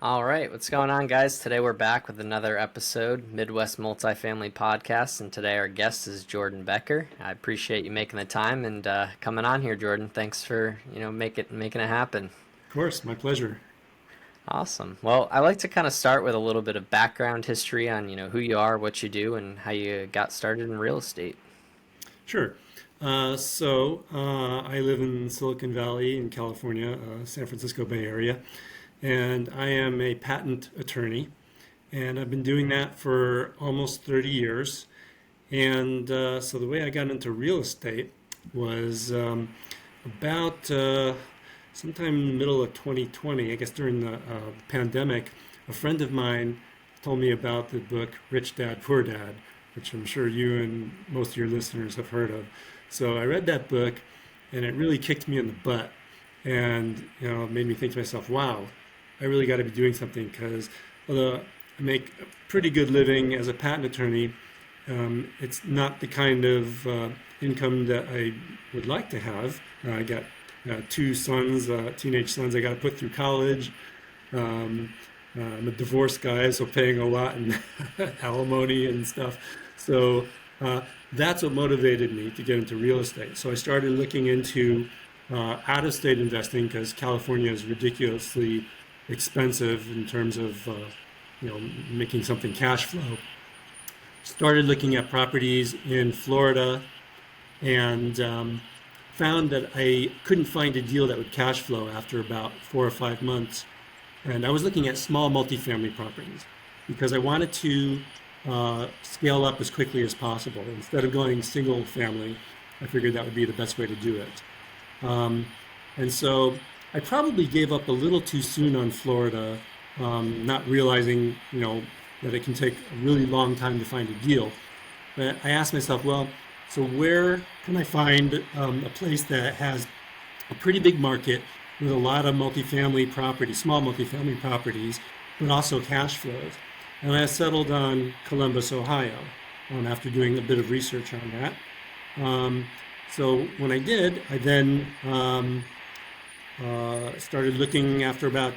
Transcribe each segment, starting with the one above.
All right, what's going on, guys? Today we're back with another episode, Midwest Multifamily Podcast, and today our guest is Jordan Becker. I appreciate you making the time and coming on here, Jordan. Thanks for making it happen. Of course, my pleasure. Awesome. Well, I like to kind of start with a little bit of background history on who you are, what you do, and how you got started in real estate. Sure. I live in Silicon Valley in California, San Francisco Bay Area, and I am a patent attorney, and I've been doing that for almost 30 years. So the way I got into real estate was about sometime in the middle of 2020, I guess during the pandemic, a friend of mine told me about the book Rich Dad, Poor Dad, which I'm sure you and most of your listeners have heard of. So I read that book and it really kicked me in the butt and made me think to myself, wow, I really got to be doing something because although I make a pretty good living as a patent attorney, it's not the kind of income that I would like to have. I got two sons, teenage sons I got to put through college. Um, I'm a divorced guy, so paying a lot in alimony and stuff. So that's what motivated me to get into real estate. So I started looking into out-of-state investing because California is ridiculously expensive in terms of making something cash flow. Started looking at properties in Florida and found that I couldn't find a deal that would cash flow after about 4 or 5 months. And I was looking at small multifamily properties because I wanted to scale up as quickly as possible. Instead of going single family, I figured that would be the best way to do it. Um, and so I probably gave up a little too soon on Florida, not realizing, that it can take a really long time to find a deal. But I asked myself, well, so where can I find a place that has a pretty big market with a lot of multifamily properties, small multifamily properties, but also cash flows? And I settled on Columbus, Ohio, after doing a bit of research on that. Um, so when I did, I then started looking after about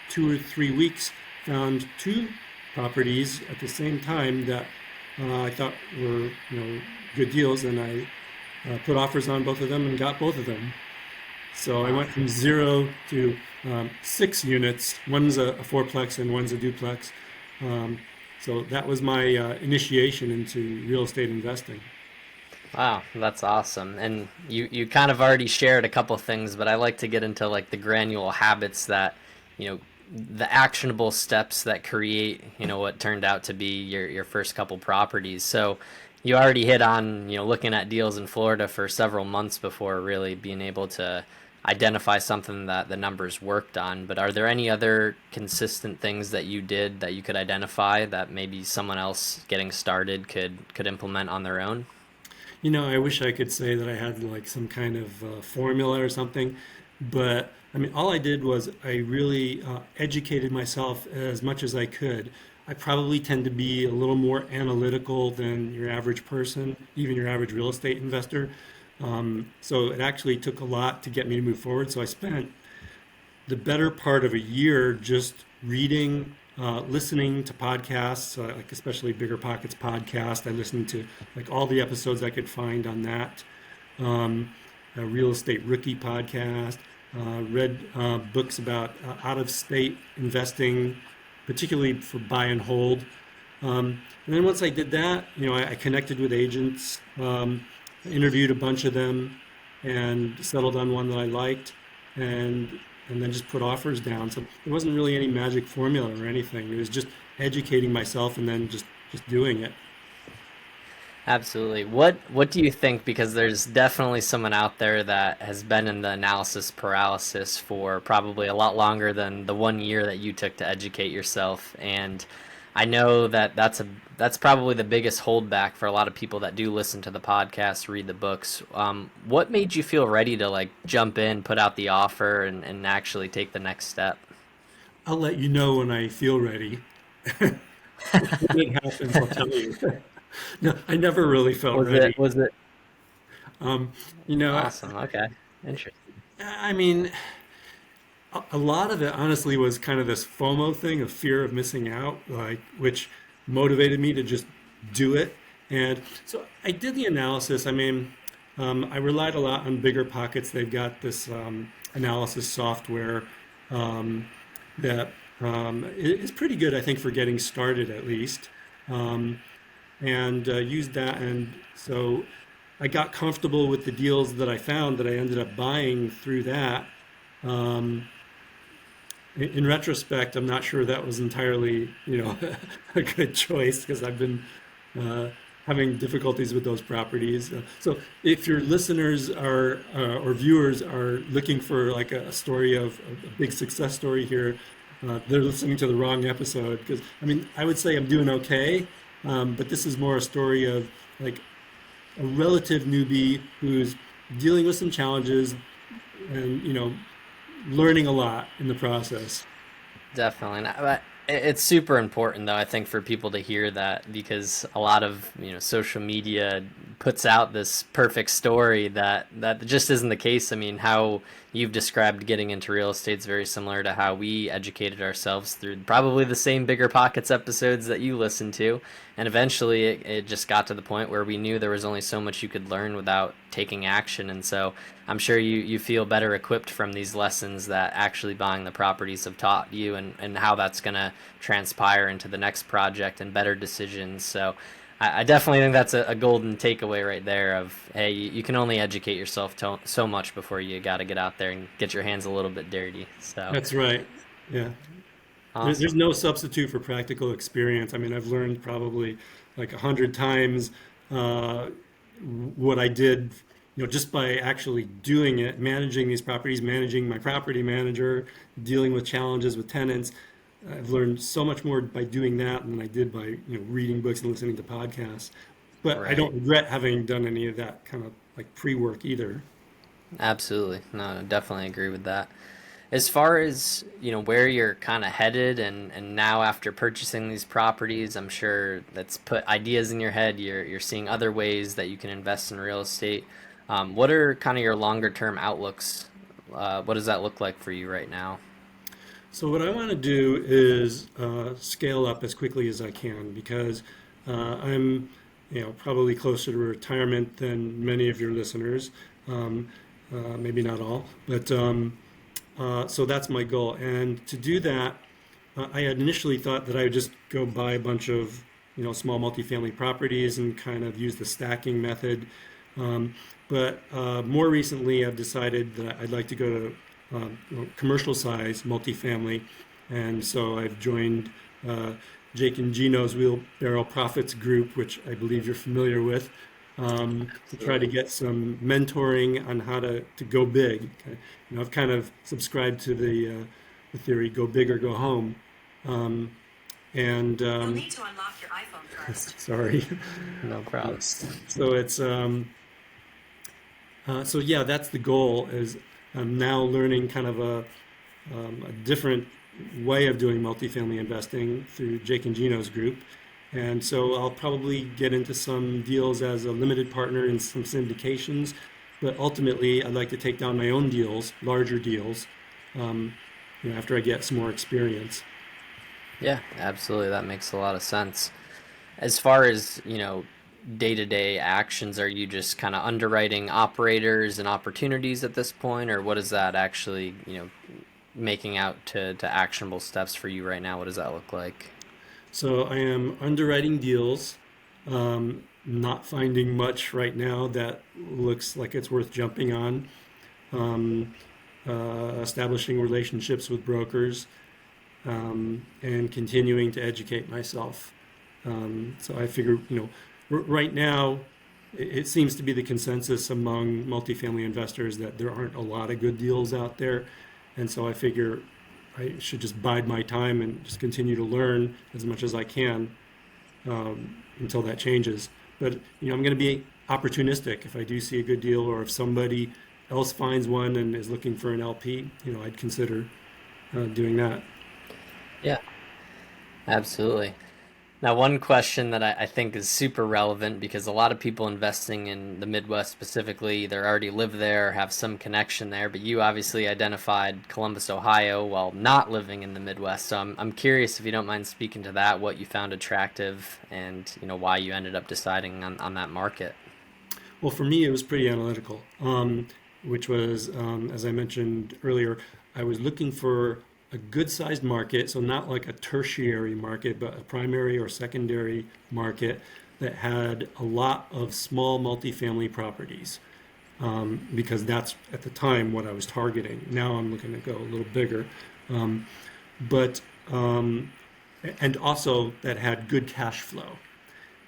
2 or 3 weeks, found two properties at the same time that I thought were, good deals, and I put offers on both of them and got both of them. So I Wow. went from zero to 6 units. One's a fourplex and one's a duplex. Um, so that was my initiation into real estate investing. Wow, that's awesome. And you kind of already shared a couple things, but I like to get into like the granular habits that, you know, the actionable steps that create, what turned out to be your first couple properties. So you already hit on, looking at deals in Florida for several months before really being able to identify something that the numbers worked on. But are there any other consistent things that you did that you could identify that maybe someone else getting started could implement on their own? I wish I could say that I had like some kind of formula or something, but I mean, all I did was I really educated myself as much as I could. I probably tend to be a little more analytical than your average person, even your average real estate investor. So it actually took a lot to get me to move forward. So I spent the better part of a year just reading, listening to podcasts, like especially Bigger Pockets podcast. I listened to like all the episodes I could find on that. A real estate rookie podcast. Read books about out of state investing, particularly for buy and hold. And then once I did that, I connected with agents, interviewed a bunch of them, and settled on one that I liked, and and then just put offers down. So there wasn't really any magic formula or anything. It was just educating myself and then just doing it. Absolutely. What do you think? Because there's definitely someone out there that has been in the analysis paralysis for probably a lot longer than the 1 year that you took to educate yourself. And I know that that's probably the biggest holdback for a lot of people that do listen to the podcast, read the books. What made you feel ready to like jump in, put out the offer, and actually take the next step? I'll let you know when I feel ready. When it happens, I'll tell you. No, I never really felt Was it ready. was it Um, you know, awesome? Okay, interesting. I mean, a lot of it honestly was kind of this FOMO thing of fear of missing out, like which motivated me to just do it. And so I did the analysis. I mean, I relied a lot on Bigger Pockets. They've got this analysis software um, that is pretty good, I think, for getting started at least. Um, and used that. And so I got comfortable with the deals that I found that I ended up buying through that. Um, in retrospect, I'm not sure that was entirely, a good choice because I've been uh, having difficulties with those properties. So if your listeners are or viewers are looking for like a story of a big success story here, they're listening to the wrong episode because I mean, I would say I'm doing okay, but this is more a story of like a relative newbie who's dealing with some challenges and, learning a lot in the process. Definitely. But it's super important though, I think, for people to hear that because a lot of, social media puts out this perfect story that just isn't the case. I mean, how you've described getting into real estate is very similar to how we educated ourselves through probably the same Bigger Pockets episodes that you listened to. And eventually it just got to the point where we knew there was only so much you could learn without taking action. And so I'm sure you feel better equipped from these lessons that actually buying the properties have taught you and how that's going to transpire into the next project and better decisions. So I definitely think that's a golden takeaway right there of, hey, you can only educate yourself so much before you got to get out there and get your hands a little bit dirty. So That's right. Yeah. There's awesome. no substitute for practical experience. I mean, I've learned probably like 100 times uh, what I did, just by actually doing it, managing these properties, managing my property manager, dealing with challenges with tenants. I've learned so much more by doing that than I did by, reading books and listening to podcasts. But I Right. don't regret having done any of that kind of like pre-work either. Absolutely. No, definitely agree with that. As far as, where you're kind of headed and now after purchasing these properties, I'm sure that's put ideas in your head. You're seeing other ways that you can invest in real estate. What are kind of your longer term outlooks? What does that look like for you right now? So what I want to do is scale up as quickly as I can because I'm, probably closer to retirement than many of your listeners. Um, maybe not all, but so that's my goal. And to do that, I had initially thought that I would just go buy a bunch of, small multifamily properties and kind of use the stacking method. Um, but more recently, I've decided that I'd like to go to commercial size multifamily, and so I've joined uh, Jake and Gino's Wheelbarrow Profits group, which I believe you're familiar with, to try to Absolutely. get some mentoring on how to go big. Okay. I've kind of subscribed to the theory, go big or go home. Um, and You'll need to unlock your iPhone first. sorry. No problem. So it's so yeah, that's the goal. Is I'm now learning kind of a different way of doing multifamily investing through Jake and Gino's group, and so I'll probably get into some deals as a limited partner in some syndications, but ultimately I'd like to take down my own deals, larger deals, um, after I get some more experience. Yeah, absolutely. That makes a lot of sense. As far as, day-to-day actions, are you just kind of underwriting operators and opportunities at this point, or what is that actually, making out to actionable steps for you right now? What does that look like? So I am underwriting deals, not finding much right now that looks like it's worth jumping on. Um, Establishing relationships with brokers, and continuing to educate myself. So I figure, right now, it seems to be the consensus among multifamily investors that there aren't a lot of good deals out there. And so I figure I should just bide my time and just continue to learn as much as I can until that changes. But, I'm going to be opportunistic. If I do see a good deal or if somebody else finds one and is looking for an LP, I'd consider doing that. Yeah, absolutely. Now, one question that I think is super relevant because a lot of people investing in the Midwest specifically either already live there or have some connection there, but you obviously identified Columbus, Ohio while not living in the Midwest. So I'm curious if you don't mind speaking to that, what you found attractive and, why you ended up deciding on that market. Well, for me, it was pretty analytical, which was, as I mentioned earlier, I was looking for a good-sized market, so not like a tertiary market, but a primary or secondary market that had a lot of small multifamily properties, because that's at the time what I was targeting. Now I'm looking to go a little bigger, um, but and also that had good cash flow.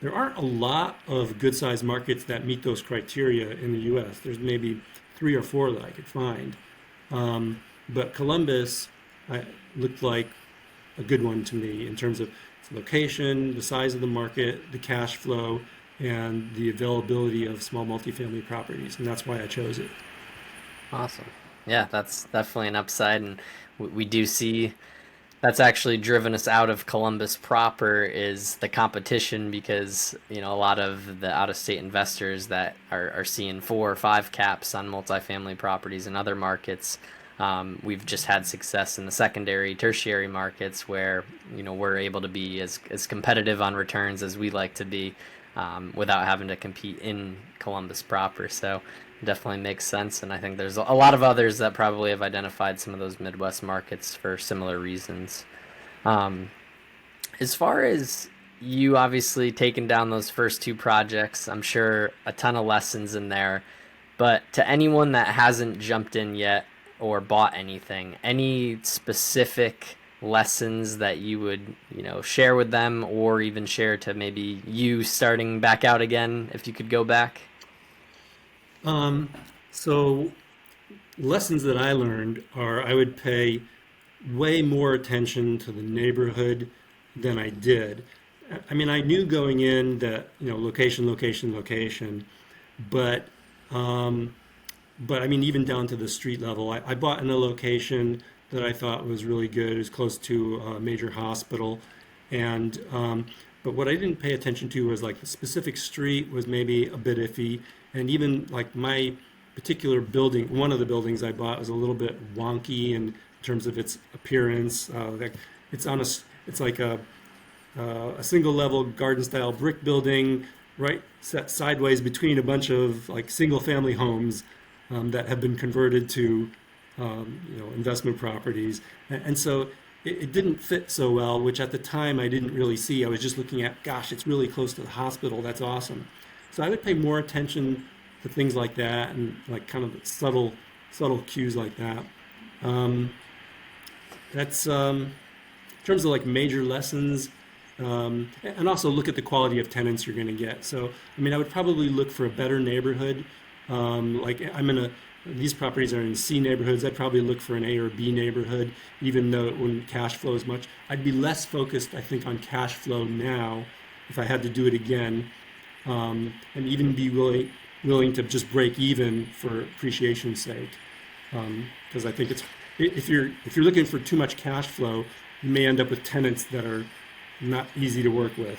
There aren't a lot of good sized markets that meet those criteria in the US. There's maybe three or four that I could find. But Columbus looked like a good one to me in terms of its location, the size of the market, the cash flow, and the availability of small multifamily properties. And that's why I chose it. Awesome. Yeah, that's definitely an upside, and we do see that's actually driven us out of Columbus proper is the competition because a lot of the out of state investors that are seeing 4 or 5 caps on multifamily properties in other markets. We've just had success in the secondary, tertiary markets where we're able to be as competitive on returns as we like to be without having to compete in Columbus proper. So definitely makes sense, and I think there's a lot of others that probably have identified some of those Midwest markets for similar reasons. Um, as far as you obviously taking down those first 2 projects, I'm sure a ton of lessons in there. But to anyone that hasn't jumped in yet or bought anything, any specific lessons that you would, share with them or even share to maybe you starting back out again if you could go back? Um, so lessons that I learned are I would pay way more attention to the neighborhood than I did. I mean, I knew going in that, location, location, location, but um, but I mean, even down to the street level, I bought in a location that I thought was really good. It was close to a major hospital, and but what I didn't pay attention to was like the specific street was maybe a bit iffy, and even like my particular building, one of the buildings I bought was a little bit wonky in terms of its appearance. Like it's on a, it's like a single level garden style brick building right set sideways between a bunch of like single family homes that have been converted to investment properties, and so it didn't fit so well. Which at the time I didn't really see. I was just looking at, gosh, it's really close to the hospital. That's awesome. So I would pay more attention to things like that and like kind of subtle cues like that. Um, that's in terms of like major lessons. And also look at the quality of tenants you're going to get. So, I mean, I would probably look for a better neighborhood. Like I'm in a, these properties are in C neighborhoods. I'd probably look for an A or B neighborhood, even though it wouldn't cash flow as much. I'd be less focused, I think, on cash flow now if I had to do it again, and even be willing to just break even for appreciation's sake. Because I think it's if you're looking for too much cash flow, you may end up with tenants that are not easy to work with.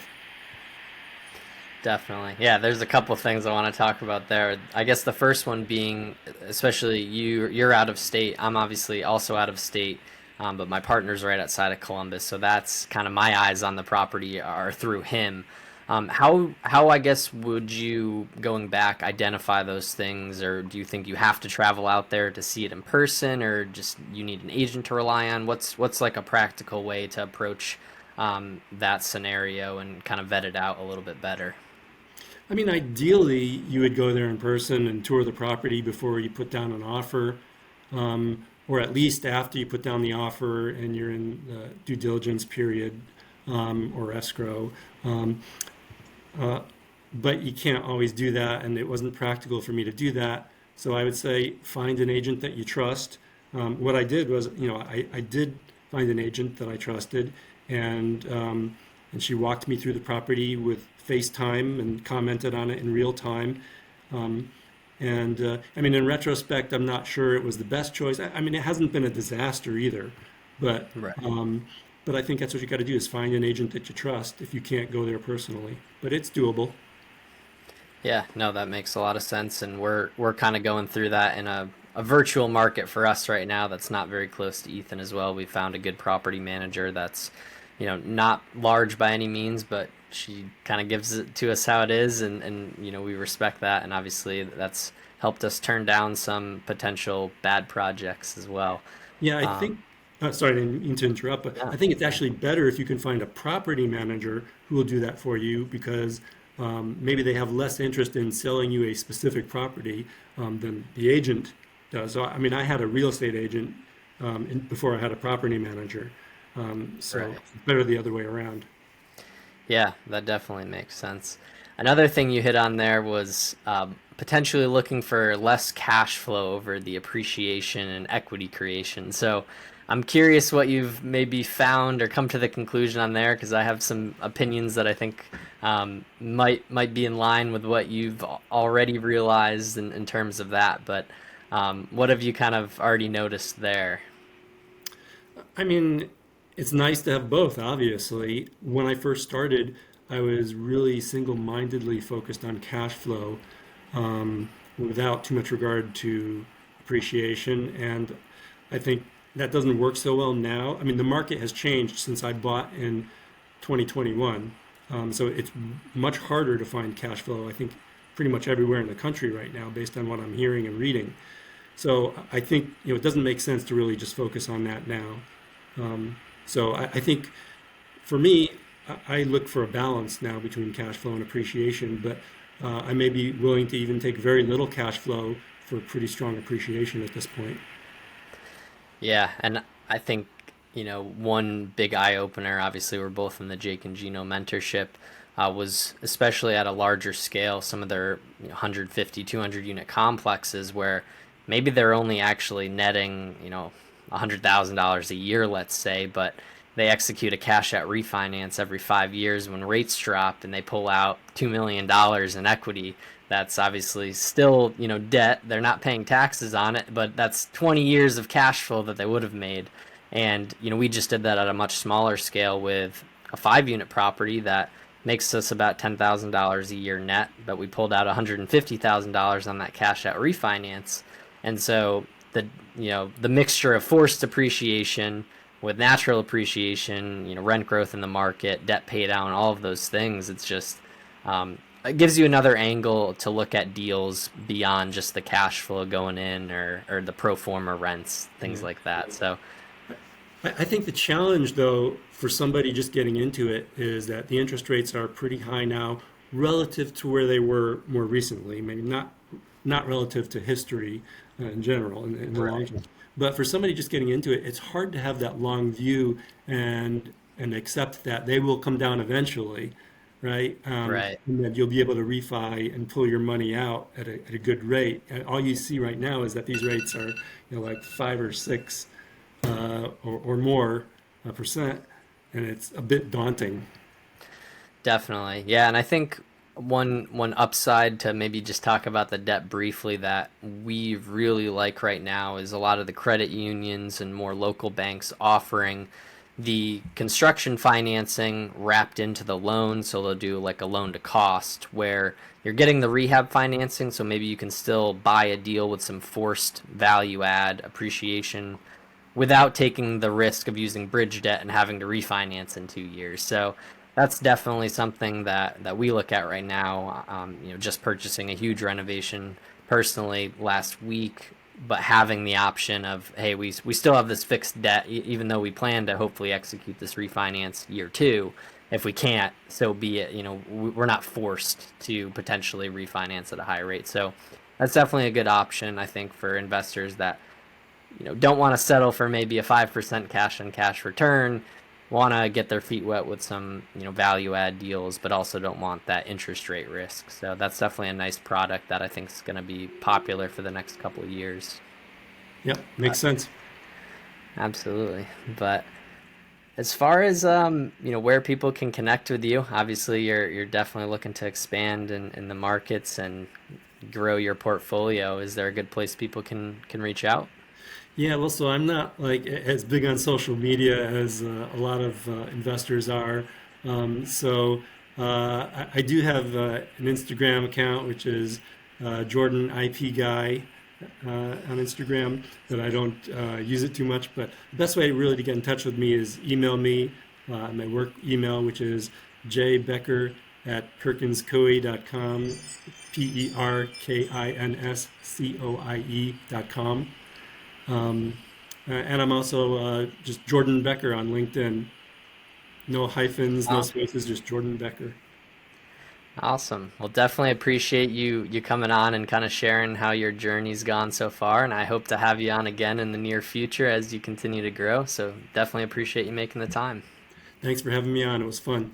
Definitely. Yeah, there's a couple of things I want to talk about there. I guess the first one being, especially you're out of state. I'm obviously also out of state, but my partner's right outside of Columbus, so that's kind of my eyes on the property are through him. How I guess would you going back identify those things, or do you think you have to travel out there to see it in person, or just you need an agent to rely on? What's like a practical way to approach that scenario and kind of vet it out a little bit better? I mean, ideally, you would go there in person and tour the property before you put down an offer, or at least after you put down the offer and you're in the due diligence period, or escrow. Um, uh, but you can't always do that, and it wasn't practical for me to do that. So I would say find an agent that you trust. What I did was, I did find an agent that I trusted, and she walked me through the property with FaceTime and commented on it in real time. Um, and I mean, in retrospect, I'm not sure it was the best choice. I mean, it hasn't been a disaster either, but Right. um, But I think that's what you got to do is find an agent that you trust if you can't go there personally. But it's doable. Yeah, no, that makes a lot of sense, and we're kind of going through that in a virtual market for us right now. That's not very close to Ethan as well. We found a good property manager that's, not large by any means, but she kind of gives it to us how it is, and we respect that, and obviously that's helped us turn down some potential bad projects as well. Yeah, I Um, think, sorry, I didn't mean to interrupt, but yeah, I think it's actually better if you can find a property manager who will do that for you because maybe they have less interest in selling you a specific property than the agent does. So, I mean, I had a real estate agent before I had a property manager. So right. it's better the other way around. Yeah, that definitely makes sense. Another thing you hit on there was potentially looking for less cash flow over the appreciation and equity creation. So I'm curious what you've maybe found or come to the conclusion on there, because I have some opinions that I think might be in line with what you've already realized in terms of that. But what have you kind of already noticed there? I mean, it's nice to have both, obviously. When I first started, I was really single-mindedly focused on cash flow without too much regard to appreciation. And I think that doesn't work so well now. I mean, the market has changed since I bought in 2021. So it's much harder to find cash flow, I think, pretty much everywhere in the country right now, based on what I'm hearing and reading. So I think, it doesn't make sense to really just focus on that now. So I think for me, I look for a balance now between cash flow and appreciation, but I may be willing to even take very little cash flow for pretty strong appreciation at this point. Yeah, and I think, one big eye opener, obviously, we're both in the Jake and Gino mentorship, was especially at a larger scale, some of their 150, 200 unit complexes where maybe they're only actually netting, $100,000 a year, let's say, but they execute a cash out refinance every 5 years when rates drop and they pull out $2 million in equity. That's obviously still, debt. They're not paying taxes on it, but that's 20 years of cash flow that they would have made. And, we just did that at a much smaller scale with a 5 unit property that makes us about $10,000 a year net, but we pulled out $150,000 on that cash out refinance. And so the the mixture of forced appreciation with natural appreciation, rent growth in the market, debt pay down, all of those things, it's just it gives you another angle to look at deals beyond just the cash flow going in or the pro forma rents, things Yeah. like that. So I think the challenge, though, for somebody just getting into it is that the interest rates are pretty high now relative to where they were more recently. Maybe not relative to history in general in the long right, term. But for somebody just getting into it, it's hard to have that long view and accept that they will come down eventually, right? right. And that you'll be able to refi and pull your money out at a good rate. And all you see right now is that these rates are, like 5 or 6 or more percent, and it's a bit daunting. Definitely. Yeah, and I think one upside to maybe just talk about the debt briefly that we really like right now is a lot of the credit unions and more local banks offering the construction financing wrapped into the loan. So they'll do like a loan to cost where you're getting the rehab financing, so maybe you can still buy a deal with some forced value add appreciation without taking the risk of using bridge debt and having to refinance in 2 years. So that's definitely something that we look at right now. Just purchasing a huge renovation personally last week, but having the option of, hey, we still have this fixed debt, even though we plan to hopefully execute this refinance year two. If we can't, so be it. We're not forced to potentially refinance at a high rate. So that's definitely a good option, I think, for investors that don't want to settle for maybe a 5% cash on cash return, want to get their feet wet with some value add deals, but also don't want that interest rate risk. So that's definitely a nice product that I think is going to be popular for the next couple of years. Yep, makes But sense. absolutely. But as far as where people can connect with you, obviously you're definitely looking to expand in the markets and grow your portfolio. Is there a good place people can reach out? Yeah, well, so I'm not like as big on social media as a lot of investors are. I do have an Instagram account, which is Jordan IP Guy on Instagram, but I don't use it too much. But the best way really to get in touch with me is email me, my work email, which is jbecker at perkinscoie.com, perkinscoie.com. And I'm also just Jordan Becker on LinkedIn. No hyphens, no Wow. spaces, just Jordan Becker. Awesome. Well, definitely appreciate you coming on and kind of sharing how your journey's gone so far, and I hope to have you on again in the near future as you continue to grow. So definitely appreciate you making the time. Thanks for having me on. It was fun.